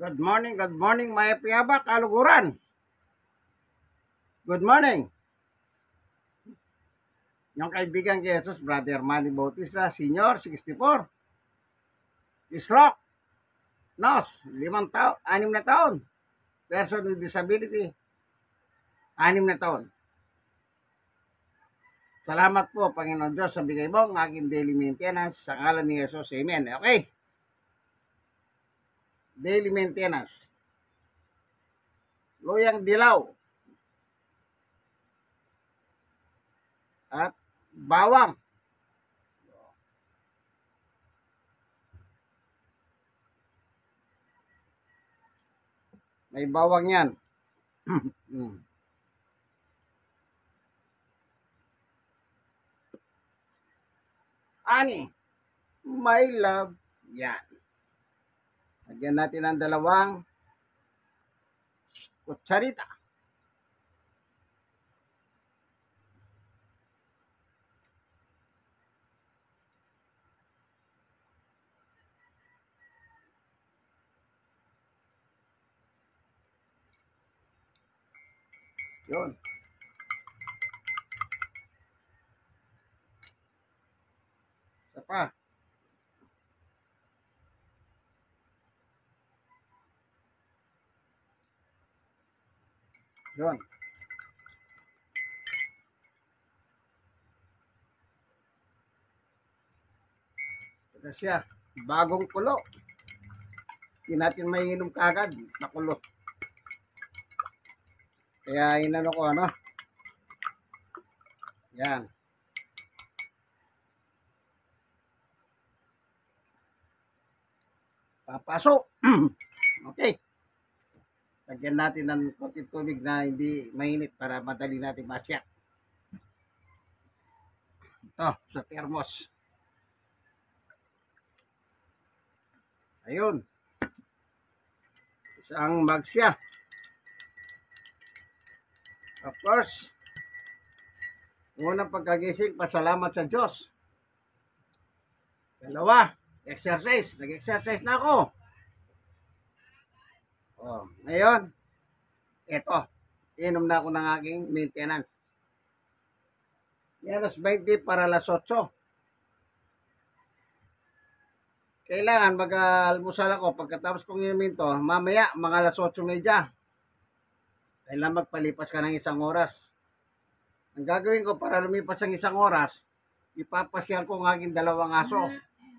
Good morning, Maya Piyaba, Kaluguran. Good morning. Yung kaibigan kay Jesus, Brother Manny Bautista, Senior, 64. Isrock, Nos, 5 taon, 6 na taon. Person with disability, 6 na taon. Salamat po, Panginoon Diyos, sa bigay mo ng aking daily maintenance sa ngalan ni Jesus. Amen. Okay. Daily maintenance. Luyang dilaw at bawang. May bawang yan. Ani, my love, yan. Lagyan natin ang 2 kutsarita. Yun. Isa pa. Yun. Ito siya. Bagong kulo. Hindi natin maiinom kagad na kulo. Kaya inano ko ano. Yan. Papasok. Okay. Lagyan natin ng konting tubig na hindi mainit para madali natin masyak. Ito, sa thermos. Ayun. Isang mug siya. Of course, unang pagkagising, pasalamat sa Diyos. 2, exercise. Nag-exercise na ako. Oh, ngayon, ito. Inom na ako ng aking maintenance. Menos 20 para alas 8. Kailangan mag-almusal ako. Pagkatapos kong inumin to, mamaya, mga alas 8:30. Kailangan magpalipas ka ng 1 oras. Ang gagawin ko para lumipas ang 1 oras, ipapasyal ko ang aking 2 aso.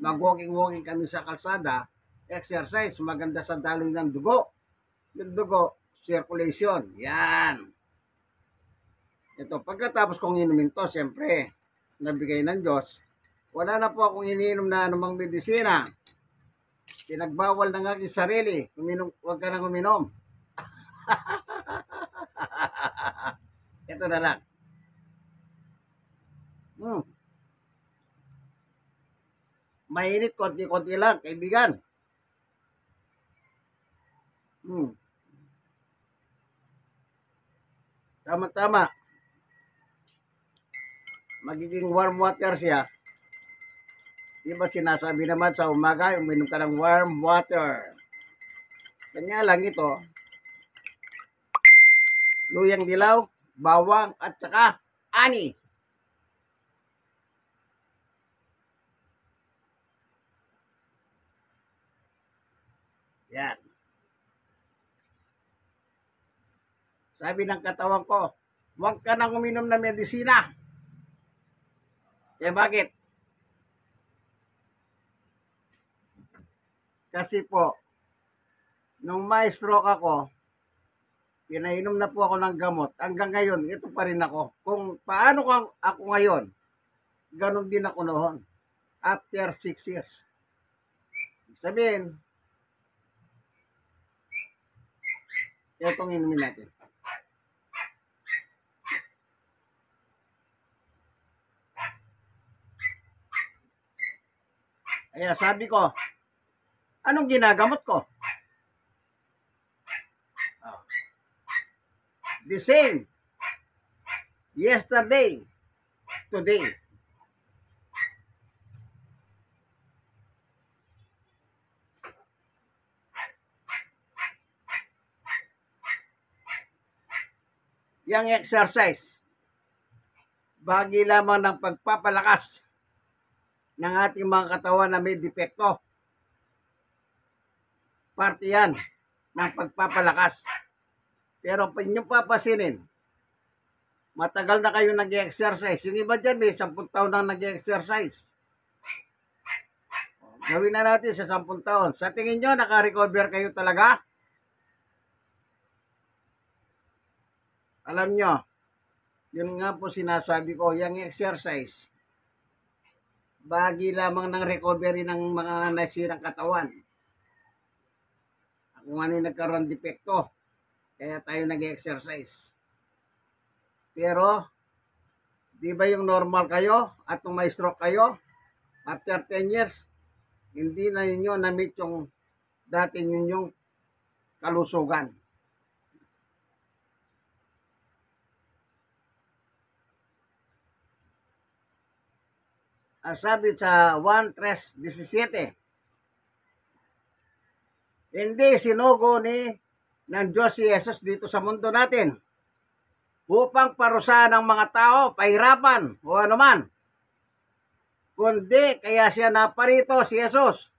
Mag-walking-walking kami sa kalsada, exercise, maganda sa daloy ng dugo. Yung dugo, circulation. Yan. Ito, pagkatapos kong inumin to, siyempre, nabigay ng Diyos, wala na po akong iniinom na anumang medisina. Pinagbawal ng aking sarili. Huwag ka nang uminom. Ito na lang. Mainit, konti-konti lang, kaibigan. Tama-tama. Magiging warm water siya. Di ba sinasabi naman sa umaga, uminom ka ng warm water. Kanya lang ito, luyang dilaw, bawang, at saka ani. Yan. Sabi ng katawan ko, huwag ka nang uminom ng medisina. Eh bakit? Kasi po, nung may stroke ako, pinainom na po ako ng gamot. Hanggang ngayon, ito pa rin ako. Kung paano ako ngayon, ganun din ako noon. After 6 years. Sabihin, itong inumin natin. Kaya sabi ko, anong ginagamot ko? The same. Yesterday, today. Yang exercise, bahagi lamang ng pagpapalakas ng ating mga katawan na may depekto. Parte yan ng pagpapalakas. Pero pag inyong papasinin, matagal na kayo nag-exercise. Yung iba dyan, may 10 taon na nag-exercise. Gawin na natin sa 10 taon. Sa tingin nyo, naka-recover kayo talaga? Alam nyo, yun nga po sinasabi ko, yung exercise, bahagi lamang ng recovery ng mga nasirang katawan. Kung ano yung nagkaroon depekto, kaya tayo nag-exercise. Pero, di ba yung normal kayo at kung may stroke kayo, after 10 years, hindi na ninyo na-meet yung dati ninyong kalusugan. Ang sabi sa 1:3:17, hindi sinugo ng Diyos si Jesus dito sa mundo natin upang parusahan ng mga tao, pahirapan o anuman. Kundi kaya siya naparito si Jesus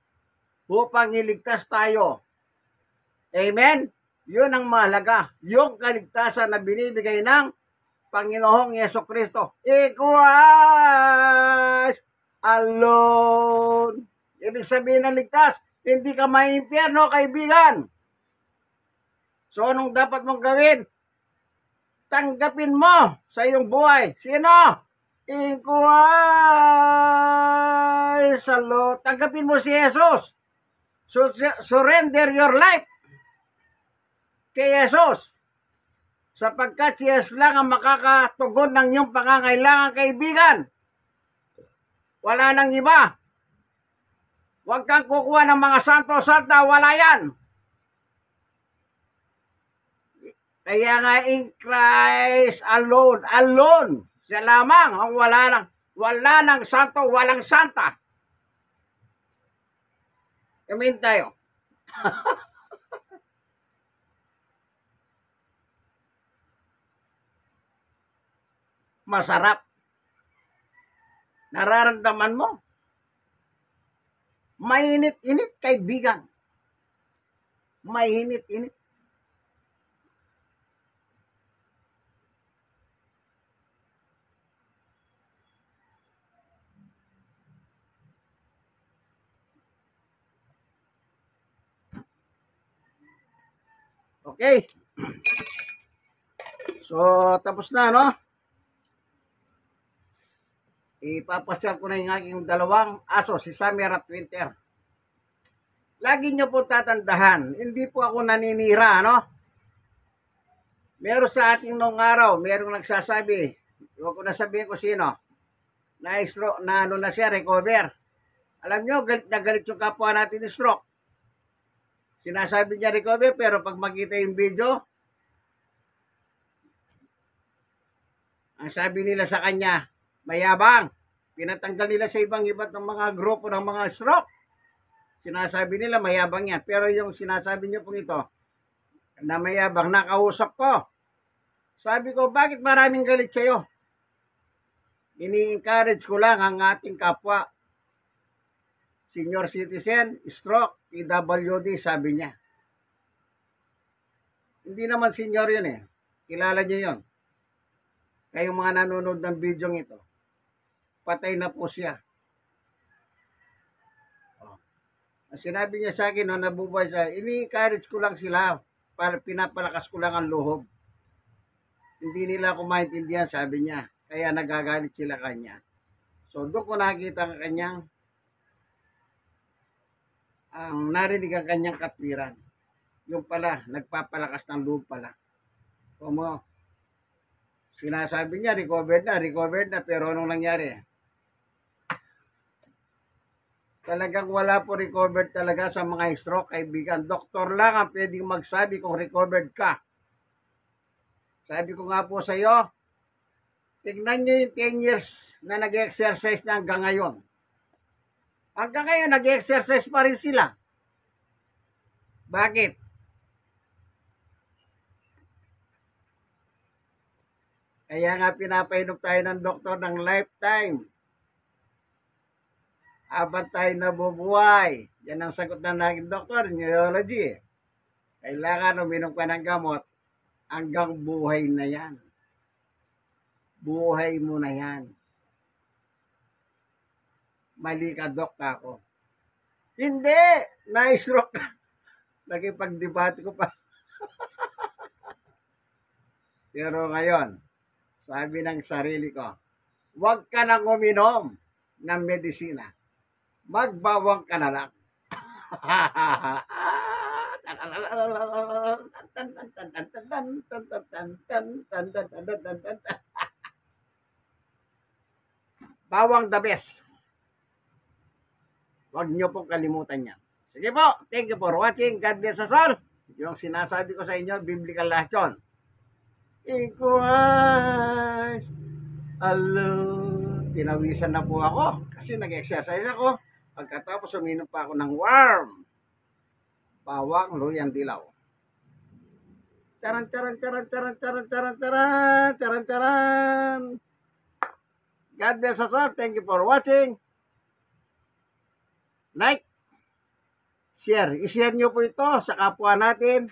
upang iligtas tayo. Amen? Yun ang mahalaga. Yung kaligtasan na binibigay ng Panginoong Yesukristo. Christ alone. Ibig sabihin ng ligtas, hindi ka maimpyerno, kaibigan. So, anong dapat mong gawin? Tanggapin mo sa iyong buhay. Sino? In Christ alone. Tanggapin mo si Jesus. So, surrender your life kay Jesus. Sapagkat si Jesus lang ang makakatugon ng iyong pangangailangan, kaibigan. Wala nang iba. Huwag kang kukuha ng mga santo-santa, wala yan. Kaya nga in Christ alone, alone. Siya lamang ang wala nang santo, walang santa. Amen tayo. Masarap. Nararamdaman mo? Mainit-init, kaibigan. Mainit-init. Okay. So, tapos na, no? Ipapasyal ko na yung aking dalawang aso, si Summer at Winter. Lagi nyo po tatandahan, hindi po ako naninira, no? Meron sa ating noong araw, merong nagsasabi, huwag ko na sabihin ko sino, na ano na siya, recover. Alam nyo, galit na galit yung kapwa natin ni stroke. Sinasabi niya recover, pero pag makita yung video, ang sabi nila sa kanya, mayabang. Pinatanggal nila sa iba't ng mga grupo ng mga stroke. Sinasabi nila mayabang yan. Pero yung sinasabi niyo pong ito, na mayabang, nakausap ko. Sabi ko, bakit maraming galit sa'yo? Ini-encourage ko lang ang ating kapwa. Senior citizen, stroke, PWD, sabi niya. Hindi naman senior yun eh. Kilala niyo yun. Kayong mga nanonood ng video ito, patay na po siya. Ang sinabi niya sa akin, no, nabubuhay siya, ini-encourage ko lang sila, para pinapalakas ko lang ang loob. Hindi nila ako maintindihan, sabi niya. Kaya nagagalit sila kanya. So, doon ko nakikita ang kanyang, ang narinig ang kanyang katwiran. Yung pala, nagpapalakas ng loob pala. Como, sinasabi niya, recovered na, pero anong nangyari? Talagang wala po recovered talaga sa mga stroke, kaibigan. Doktor lang ang pwedeng magsabi kung recovered ka. Sabi ko nga po sa iyo, tignan nyo yung 10 years na nag-exercise na hanggang ngayon. Hanggang ngayon, nag-exercise pa rin sila. Bakit? Kaya nga pinapainom tayo ng doktor ng lifetime. Habang tayo nabubuhay. Yan ang sagot ng naging doktor, neurology. Kailangan uminom ka ng gamot hanggang buhay na yan. Buhay mo na yan. Mali ka, dok, ako. Hindi! Na-stroke ka. Nakipag-debate ko pa. Pero ngayon, sabi ng sarili ko, huwag ka nang uminom ng medisina. Magbawang ka na lang. Bawang the best. Huwag niyo pong kalimutan yan. Sige po, thank you for watching. God bless us all. Yung sinasabi ko sa inyo, biblical lahat yun. Ikuas. Hello. Tinawisan na po ako kasi nag-exercise ako. Pagkatapos uminom pa ako ng warm. Bawang luyang dilaw. Charan, charan, charan, charan, charan, charan, charan, charan, charan. God bless us all. Thank you for watching. Like, share. I-share nyo po ito sa kapwa natin.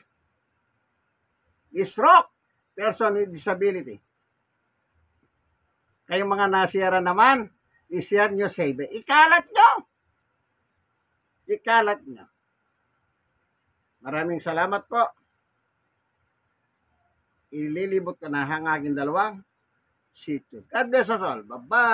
Stroke, person with disability. Kayong mga nasiyara naman, i-share nyo sa iba. Ikalat nyo. Ikalat nyo. Maraming salamat po. Ililibot ko na ang aking dalawang sityo. God bless us all. Bye-bye.